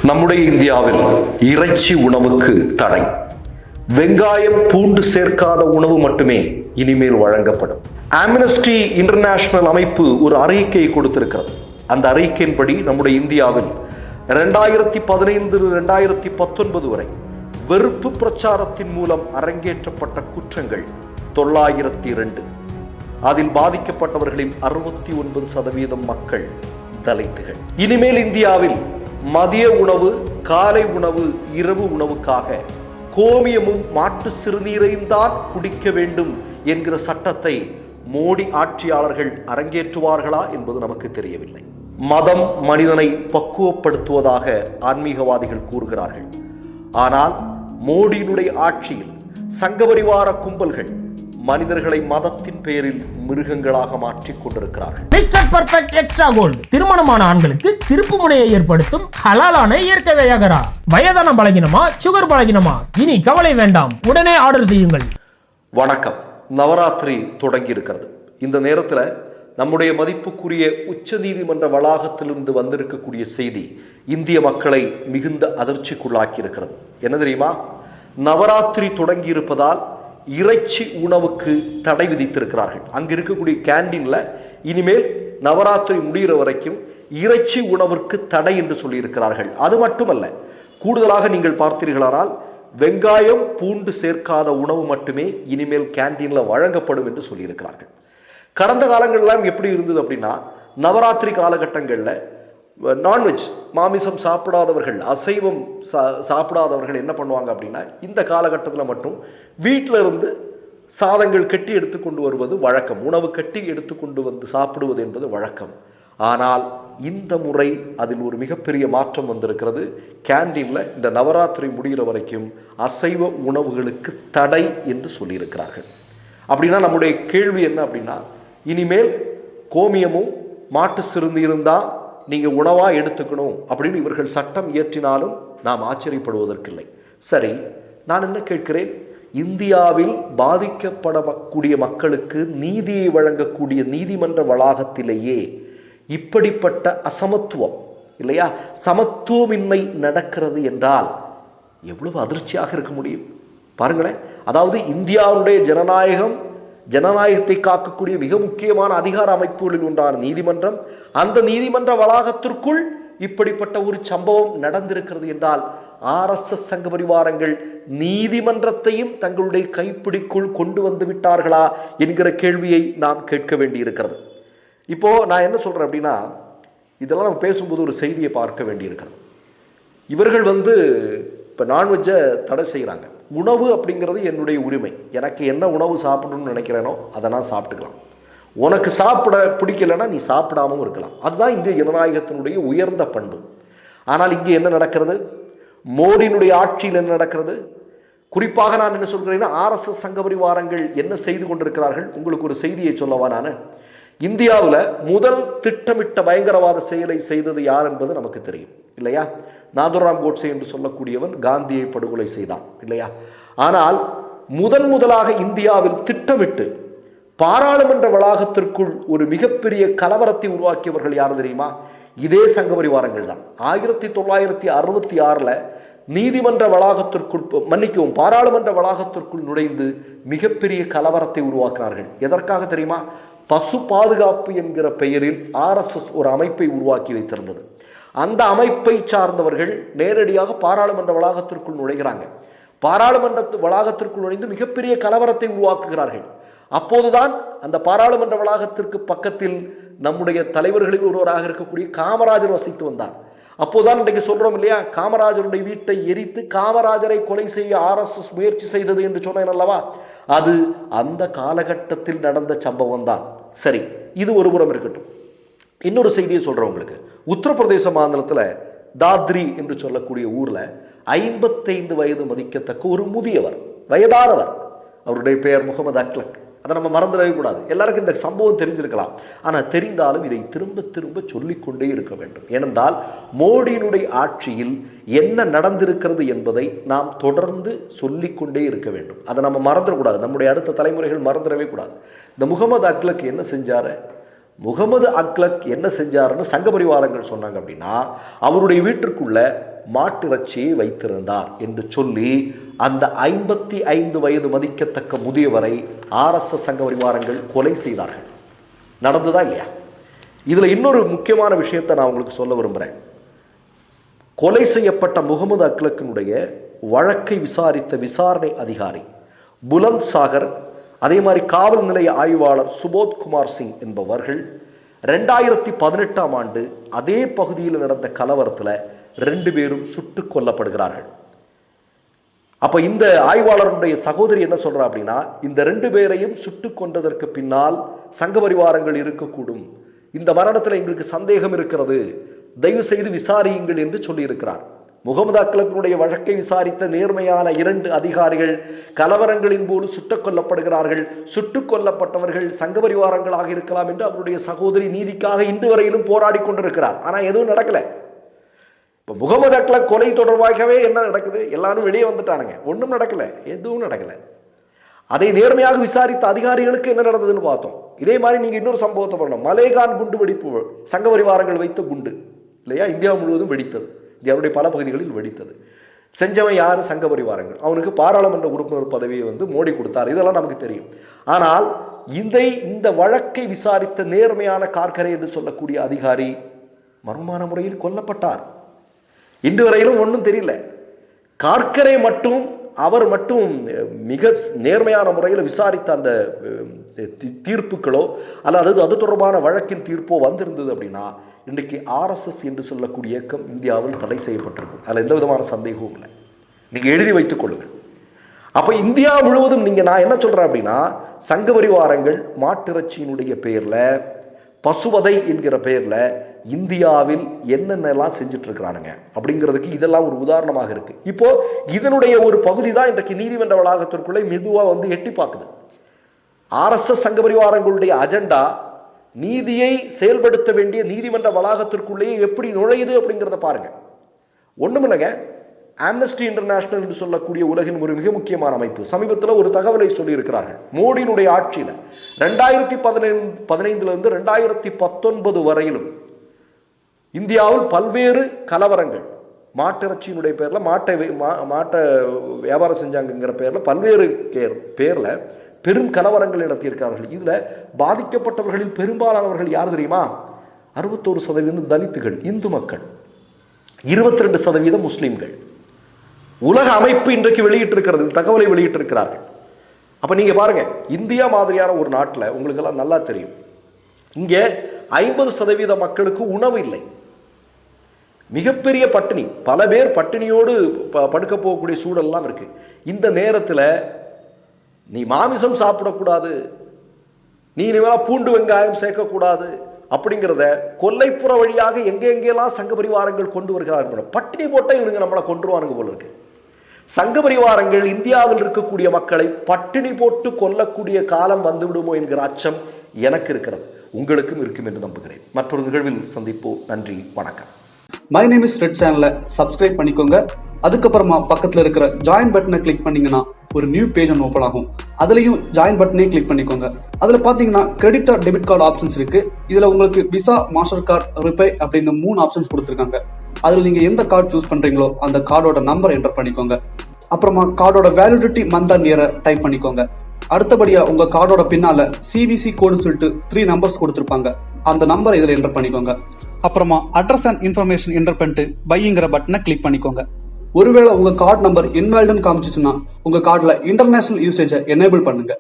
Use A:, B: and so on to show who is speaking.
A: நம்முடைய இந்தியாவில் இறைச்சி உணவுக்கு தடை. வெங்காயம் பூண்டு சேர்க்காத உணவு மட்டுமே இனிமேல் வழங்கப்படும். ஆம்னஸ்டி இன்டர்நேஷனல் அமைப்பு ஒரு அறிக்கை கொடுத்திருக்கிறது. அந்த அறிக்கையின்படி நம்முடைய இந்தியாவில் 2015-2019 வரை வெறுப்பு பிரச்சாரத்தின் மூலம் அரங்கேற்றப்பட்ட குற்றங்கள் 902. அதில் பாதிக்கப்பட்டவர்களில் 69% மக்கள் தலித்துகள். இனிமேல் இந்தியாவில் மதிய உணவு, காலை உணவு, இரவு உணவுக்காக கோமியமும் மாட்டு சிறுநீரையும் தான் குடிக்க வேண்டும் என்கிற சட்டத்தை மோடி ஆட்சியாளர்கள் அரங்கேற்றுவார்களா என்பது நமக்கு தெரியவில்லை. மதம் மனிதனை பக்குவப்படுத்துவதாக ஆன்மீகவாதிகள் கூறுகிறார்கள். ஆனால் மோடியினுடைய ஆட்சியில் சங்கபரிவார கும்பல்கள் மனிதர்களை மதத்தின் பெயரில் மிருகங்களாக மாற்றிக் கொண்டிருக்கிறார்கள்.
B: மிஸ்டர் பெர்ஃபெக்ட் எக்ஸ்ட்ரா கோல்டு திருமணமான ஆண்களுக்கு திருப்பு முனையை ஏற்படுத்தும் ஹலாலான இயற்கை வியாகரா. வயதான பலகினமா, சுகர் பலகினமா, இனி கவலை வேண்டாம், உடனே ஆர்டர் செய்யுங்கள்.
A: வணக்கம். நவராத்திரி தொடங்கி இருக்கிறது. இந்த நேரத்தில் நம்முடைய மதிப்புக்குரிய உச்ச நீதிமன்ற வளாகத்திலிருந்து வந்திருக்கக்கூடிய செய்தி இந்திய மக்களை மிகுந்த அதிர்ச்சிக்குள்ளாக்கி இருக்கிறது. என்ன தெரியுமா? நவராத்திரி தொடங்கி இருப்பதால் இறைச்சி உணவுக்கு தடை விதித்திருக்கிறார்கள். அங்கு இருக்கக்கூடிய கேண்டீன்ல இனிமேல் நவராத்திரி முடிகிற வரைக்கும் இறைச்சி உணவிற்கு தடை என்று சொல்லியிருக்கிறார்கள். அது மட்டுமல்ல, கூடுதலாக நீங்கள் பார்த்தீர்களானால் வெங்காயம் பூண்டு சேர்க்காத உணவு மட்டுமே இனிமேல் கேண்டீன்ல வழங்கப்படும் என்று சொல்லியிருக்கிறார்கள். கடந்த காலங்கள்லாம் எப்படி இருந்தது அப்படின்னா, நவராத்திரி காலகட்டங்களில் நான்வெஜ் மாமிசம் சாப்பிடாதவர்கள், அசைவம் சாப்பிடாதவர்கள் என்ன பண்ணுவாங்க அப்படின்னா, இந்த காலகட்டத்தில் மட்டும் வீட்டில் இருந்து சாதங்கள் கட்டி எடுத்துக்கொண்டு வருவது வழக்கம். உணவு கட்டி எடுத்துக்கொண்டு வந்து சாப்பிடுவது என்பது வழக்கம். ஆனால் இந்த முறை அதில் ஒரு மிகப்பெரிய மாற்றம் வந்திருக்கிறது. கேண்டீனில் இந்த நவராத்திரி முடிகிற வரைக்கும் அசைவ உணவுகளுக்கு தடை என்று சொல்லியிருக்கிறார்கள். அப்படின்னா நம்முடைய கேள்வி என்ன அப்படின்னா, இனிமேல் கோமியமும் மாட்டு சிறுநீரும் தான் நீங்கள் உணவாக எடுத்துக்கணும் அப்படின்னு இவர்கள் சட்டம் இயற்றினாலும் நாம் ஆச்சரியப்படுவதற்கில்லை. சரி, நான் என்ன கேட்கிறேன், இந்தியாவில் பாதிக்கப்படக்கூடிய மக்களுக்கு நீதியை வழங்கக்கூடிய நீதிமன்ற வளாகத்திலேயே இப்படிப்பட்ட அசமத்துவம் இல்லையா, சமத்துவமின்மை நடக்கிறது என்றால் எவ்வளவு அதிர்ச்சியாக இருக்க முடியும் பாருங்களேன். அதாவது இந்தியாவுடைய ஜனநாயகத்தை காக்கக்கூடிய மிக முக்கியமான அதிகார அமைப்புகளில் ஒன்றான நீதிமன்றம், அந்த நீதிமன்ற வளாகத்திற்குள் இப்படிப்பட்ட ஒரு சம்பவம் நடந்திருக்கிறது என்றால் RSS சங்க பரிவாரங்கள் நீதிமன்றத்தையும் தங்களுடைய கைப்பிடிக்குள் கொண்டு வந்து விட்டார்களா என்கிற கேள்வியை நாம் கேட்க வேண்டியிருக்கிறது. இப்போ நான் என்ன சொல்றேன் அப்படின்னா, இதெல்லாம் நம்ம பேசும்போது ஒரு செய்தியை பார்க்க வேண்டியிருக்கிறது. இவர்கள் இப்போ நான்வெஜ்ஜை தடை செய்கிறாங்க. உணவு அப்படிங்கிறது என்னுடைய உரிமை. எனக்கு என்ன உணவு சாப்பிடணும்னு நினைக்கிறேனோ அதை நான் சாப்பிட்டுக்கலாம். உனக்கு சாப்பிட பிடிக்கலைன்னா நீ சாப்பிடாமல் இருக்கலாம். அதுதான் இந்திய ஜனநாயகத்தினுடைய உயர்ந்த பண்பு. ஆனால் இங்கே என்ன நடக்கிறது? மோடியினுடைய ஆட்சியில் என்ன நடக்கிறது? குறிப்பாக நான் என்ன சொல்கிறேன்னா, RSS சங்க பரிவாரங்கள் என்ன செய்து கொண்டிருக்கிறார்கள். உங்களுக்கு ஒரு செய்தியை சொல்லவா? நான் இந்தியாவில் முதல் திட்டமிட்ட பயங்கரவாத செயலை செய்தது யார் என்பது நமக்கு தெரியும் இல்லையா? நாதுராம் கோட்சே என்று சொல்லக்கூடியவன் காந்தியை படுகொலை செய்தான் இல்லையா? ஆனால் முதலாக இந்தியாவில் திட்டமிட்டு பாராளுமன்ற வளாகத்திற்குள் ஒரு மிகப்பெரிய கலவரத்தை உருவாக்கியவர்கள் யார் தெரியுமா? இதே சங்க பரிவாரங்கள் தான். 1966 நீதிமன்ற வளாகத்திற்குள் பாராளுமன்ற வளாகத்திற்குள் நுழைந்து மிகப்பெரிய கலவரத்தை உருவாக்கினார்கள். எதற்காக தெரியுமா? பசு பாதுகாப்பு என்கிற பெயரில் RSS ஒரு அமைப்பை உருவாக்கி வைத்திருந்தது. அந்த அமைப்பை சார்ந்தவர்கள் நேரடியாக பாராளுமன்ற வளாகத்திற்குள் நுழைகிறாங்க. பாராளுமன்ற வளாகத்திற்குள் நுழைந்து மிகப்பெரிய கலவரத்தை உருவாக்குகிறார்கள். அப்போதுதான் அந்த பாராளுமன்ற வளாகத்திற்கு பக்கத்தில் நம்முடைய தலைவர்களில் ஒருவராக இருக்கக்கூடிய காமராஜர் வசித்து வந்தார். அப்போதான் இன்றைக்கு சொல்றோம் இல்லையா, காமராஜருடைய வீட்டை எரித்து காமராஜரை கொலை செய்ய RSS முயற்சி செய்தது என்று சொன்னேன் அல்லவா? அது அந்த காலகட்டத்தில் நடந்த சம்பவம் தான். சரி, இது ஒரு புறம் இருக்கட்டும். இன்னொரு செய்தியை சொல்றேன் உங்களுக்கு. உத்தரப்பிரதேச மாநிலத்தில் தாத்ரி என்று சொல்லக்கூடிய ஊர்ல 55 வயது மதிக்கத்தக்க ஒரு முதியவர், வயதானவர், அவருடைய பெயர் முகமது அக்லக். அதை நம்ம மறந்துடவே கூடாது. எல்லாருக்கும் இந்த சம்பவம் தெரிஞ்சிருக்கலாம். ஆனால் தெரிந்தாலும் இதை திரும்ப திரும்ப சொல்லிக்கொண்டே இருக்க வேண்டும். ஏனென்றால் மோடியினுடைய ஆட்சியில் என்ன நடந்திருக்கிறது என்பதை நாம் தொடர்ந்து சொல்லிக்கொண்டே இருக்க வேண்டும். அதை நம்ம மறந்துடக்கூடாது. நம்முடைய அடுத்த தலைமுறைகள் மறந்துடவே கூடாது. இந்த முகமது அக்லக் என்ன செஞ்சாரு? முகமது அக்லக் என்ன செஞ்சாருன்னு சங்க பரிவாரங்கள் சொன்னாங்க அப்படின்னா, அவருடைய வீட்டிற்குள்ள மாட்டிறைச்சியை வைத்திருந்தார் என்று சொல்லி அந்த 55 வயது மதிக்கத்தக்க முதியவரை RSS சங்க பரிவாரங்கள் கொலை செய்தார்கள். நடந்ததா இல்லையா? இதுல இன்னொரு முக்கியமான விஷயத்தை நான் உங்களுக்கு சொல்ல விரும்புகிறேன். கொலை செய்யப்பட்ட முகமது அக்லக்கினுடைய வழக்கை விசாரித்த விசாரணை அதிகாரி புலந்த் சாகர், அதே மாதிரி காவல் நிலைய ஆய்வாளர் சுபோத் குமார் சிங் என்பவர்கள் 2018ஆம் ஆண்டு அதே பகுதியில் நடந்த கலவரத்தில் 2 பேரும் சுட்டுக் கொல்லப்படுகிறார்கள். அப்ப இந்த ஆய்வாளருடைய சகோதரி என்ன சொல்றா அப்படின்னா, இந்த 2 பேரையும் சுட்டுக் கொண்டதற்கு பின்னால் சங்க பரிவாரங்கள் இருக்கக்கூடும், இந்த மரணத்தில் எங்களுக்கு சந்தேகம் இருக்கிறது, தயவு செய்து விசாரியுங்கள் என்று சொல்லி இருக்கிறார். முகமது அக்லக்கினுடைய வழக்கை விசாரித்த நேர்மையான 2 அதிகாரிகள் கலவரங்களின் போது சுட்டுக் கொல்லப்படுகிறார்கள். சுட்டுக் கொல்லப்பட்டவர்கள் சங்க பரிவாரங்களாக இருக்கலாம் என்று அவருடைய சகோதரி நீதிக்காக இன்று வரையிலும் போராடி கொண்டிருக்கிறார். ஆனா எதுவும் நடக்கல. இப்போ முகமது அக்லக் கொலை தொடர்பாகவே என்ன நடக்குது? எல்லாரும் வெளியே வந்துட்டானுங்க, ஒன்றும் நடக்கல, எதுவும் நடக்கல. அதை நேர்மையாக விசாரித்த அதிகாரிகளுக்கு என்ன நடந்ததுன்னு பார்த்தோம். இதே மாதிரி நீங்க இன்னொரு சம்பவத்தை பண்ணணும். மலேகான் குண்டு வெடிப்பு, சங்க பரிவாரங்கள் வைத்த குண்டு இல்லையா, இந்தியா முழுவதும் வெடித்தது, இந்தியாவுடைய பல பகுதிகளில் வெடித்தது. செஞ்சவன் யாரு? சங்க பரிவாரங்கள். அவனுக்கு பாராளுமன்ற உறுப்பினர் பதவியை மோடி கொடுத்தார், இதெல்லாம் நமக்கு தெரியும். ஆனால் இந்த வழக்கை விசாரித்த நேர்மையான கார்கரே என்று சொல்லக்கூடிய அதிகாரி மர்மமான முறையில் கொல்லப்பட்டார். இன்று வரையிலும் ஒன்றும் தெரியல. கார்கரே மட்டும், அவர் மட்டும் மிக நேர்மையான முறையில் விசாரித்த அந்த தீர்ப்புகளோ அல்லது அது தொடர்பான வழக்கின் தீர்ப்போ வந்திருந்தது அப்படின்னா இன்றைக்கு RSS என்று சொல்லக்கூடிய இயக்கம் இந்தியாவில் தடை செய்யப்பட்டிருக்கும். அதில் எந்த விதமான சந்தேகமும் இல்லை. நீங்க எழுதி வைத்துக் கொள்ளுங்கள். அப்ப இந்தியா முழுவதும் நான் என்ன சொல்றேன் அப்படின்னா, சங்க பரிவாரங்கள் மாட்டிறைச்சியினுடைய பெயர்ல, பசுவதை என்கிற பெயர்ல இந்தியாவில் என்னென்னலாம் செஞ்சுட்டு இருக்கிறானுங்க அப்படிங்கிறதுக்கு இதெல்லாம் ஒரு உதாரணமாக இருக்கு. இப்போ இதனுடைய ஒரு பகுதி தான் இன்றைக்கு நீதிமன்ற வளாகத்திற்குள்ளே மெதுவா எட்டி பார்க்குது. RSS சங்க பரிவாரங்களுடைய அஜெண்டா நீதியை செயல்படுத்த வேண்டிய நீதிமன்ற வளாகத்திற்குள்ளேயே எப்படி நுழையுது அப்படிங்கிறத பாருங்க. ஒண்ணுமில்லைங்க, ஆம்னஸ்டி இன்டர்நேஷனல் என்று சொல்லக்கூடிய உலகின் ஒரு மிக முக்கியமான அமைப்பு சமீபத்தில் ஒரு தகவலை சொல்லி இருக்கிறார்கள். மோடியினுடைய ஆட்சியில் 2015 2019 வரையிலும் இந்தியாவில் பல்வேறு கலவரங்கள், மாட்டிறைச்சியினுடைய பேர்ல மாட்டை வியாபாரம் செஞ்சாங்கிற பேர்ல பல்வேறு பேர்ல பெரும் கலவரங்கள் நடத்தியிருக்கிறார்கள். இதுல பாதிக்கப்பட்டவர்களில் பெரும்பாலானவர்கள் யார் தெரியுமா? 61% தலித்துகள், இந்து மக்கள், 22% முஸ்லிம்கள். உலக அமைப்பு இன்றைக்கு வெளியிட்டிருக்கிறது, தகவலை வெளியிட்டிருக்கிறார்கள். அப்ப நீங்க பாருங்க, இந்தியா மாதிரியான ஒரு நாட்டில் உங்களுக்கு எல்லாம் நல்லா தெரியும், இங்க 50% மக்களுக்கு உணவு இல்லை, மிகப்பெரிய பட்டினி, பல பேர் பட்டினியோடு படுக்க போகக்கூடிய சூழல்லாம் இருக்கு. இந்த நேரத்தில் நீ மாமிசம் சாப்பிடக்கூடாது, நீ இனிமேல் பூண்டு வெங்காயம் சேர்க்கக்கூடாது அப்படிங்கிறத கொல்லைப்புற வழியாக எங்கெங்கெல்லாம் சங்க பரிவாரங்கள் கொண்டு வருகிறார்கள். பட்டினி போட்ட இவனுங்க நம்மளை கொன்றுவானுங்க போல இருக்கு. சங்க பரிவாரங்கள் இந்தியாவில் இருக்கக்கூடிய மக்களை பட்டினி போட்டு கொல்லக்கூடிய காலம் வந்துவிடுமோ என்கிற அச்சம் எனக்கு இருக்கிறது, உங்களுக்கும் இருக்கும் என்று நம்புகிறேன். மற்றொரு நிகழ்வில் சந்திப்போம். நன்றி, வணக்கம்.
C: மை நேம் இஸ் ரெட் சேனலை சப்ஸ்கிரைப் பண்ணிக்கோங்க. அதுக்கப்புறமா பக்கத்தில் இருக்கிற ஜாயின் பட்டனை கிளிக் பண்ணீங்கன்னா ஒரு நியூ பேஜ் ஒன்று ஓப்பன் ஆகும். அதுலயும் ஜாயின் பட்டனே கிளிக் பண்ணிக்கோங்க. அதுல பாத்தீங்கன்னா credit R debit card options இருக்கு. இதுல உங்களுக்கு விசா, மாஸ்டர் கார்டு, ரிப்பே அப்படின்னு 3 ஆப்ஷன்ஸ் கொடுத்துருக்காங்க. அதுல நீங்க எந்த கார்டு சூஸ் பண்றீங்களோ அந்த கார்டோட நம்பர் என்டர் பண்ணிக்கோங்க. அப்புறமா கார்டோட வேலிடிட்டி மந்த் அண்ட் இயரை டைப் பண்ணிக்கோங்க. அடுத்தபடியா உங்க கார்டோட பின்னால CVC கோடுன்னு சொல்லிட்டு 3 நம்பர்ஸ் கொடுத்துருப்பாங்க. அந்த நம்பரை இதுல என்டர் பண்ணிக்கோங்க. அப்புறமா அட்ரஸ் அண்ட் இன்ஃபர்மேஷன் என்டர் பண்ணிட்டு பைங்கிற பட்டனை கிளிக் பண்ணிக்கோங்க. ஒருவேளை உங்க கார்டு நம்பர் இன்வாலிட்னு காமிச்சிச்சுன்னா உங்க கார்டுல இன்டர்நேஷனல் யூசேஜை எனேபிள் பண்ணுங்க.